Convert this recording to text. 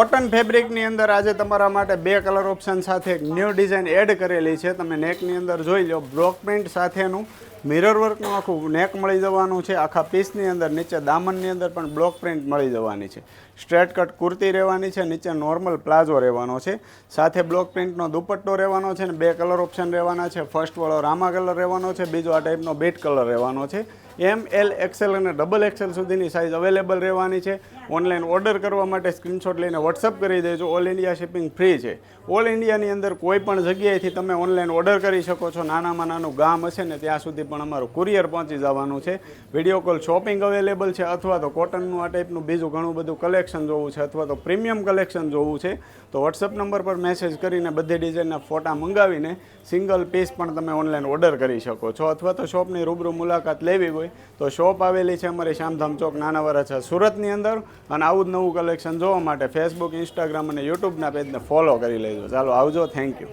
Cotton ફેબ્રિકની અંદર આજે તમારા માટે બે કલર ઓપ્શન સાથે એક ન્યૂ ડિઝાઇન એડ કરેલી છે. તમે નેકની અંદર જોઈ લો, બ્લોક પ્રિન્ટ સાથેનું મિરર વર્કનું આખું નેક મળી જવાનું છે. આખા પીસની અંદર નીચે દામનની અંદર પણ બ્લોક પ્રિન્ટ મળી જવાની છે. સ્ટ્રેટ કટ કુર્તી રહેવાની છે, નીચે નોર્મલ પ્લાઝો રહેવાનો છે, સાથે બ્લોક પ્રિન્ટનો દુપટ્ટો રહેવાનો છે અને બે કલર ઓપ્શન રહેવાના છે. ફર્સ્ટવાળો રામા કલર રહેવાનો છે, બીજો આ ટાઈપનો બીટ કલર રહેવાનો છે. એમ, એલ, એક્સેલ અને ડબલ એક્સેલ સુધીની સાઇઝ અવેલેબલ રહેવાની છે. ઓનલાઈન ઓર્ડર કરવા માટે સ્ક્રીનશોટ લઈને વોટ્સઅપ કરી દેજો. ઓલ ઇન્ડિયા શિપિંગ ફ્રી છે. ઓલ ઇન્ડિયાની અંદર કોઈ પણ જગ્યાએથી તમે ઓનલાઈન ઓર્ડર કરી શકો છો. નાનામાં નાનું ગામ હશે ને ત્યાં સુધી પણ અમારું કુરિયર પહોંચી જવાનું છે. વિડીયો કોલ શોપિંગ અવેલેબલ છે, અથવા તો કોટનનું આ ટાઈપનું બીજું ઘણું બધું કલેક્શન જોવું છે, અથવા તો પ્રીમિયમ કલેક્શન જોવું છે, તો વોટ્સઅપ નંબર પર મેસેજ કરીને બધી ડિઝાઇનના ફોટા મંગાવીને સિંગલ પીસ પણ તમે ઓનલાઈન ઓર્ડર કરી શકો છો. અથવા તો શોપની રૂબરૂ મુલાકાત લેવી હોય તો શોપ આવેલી છે અમારી શામધામ ચોક નાના વરાછા સુરતની અંદર. અને આવું જ નવું કલેક્શન જોવા માટે ફેસબુક, ઇન્સ્ટાગ્રામ અને યુટ્યુબના પેજને ફોલો કરી લેજો. ચાલો આવજો, થેન્ક યુ.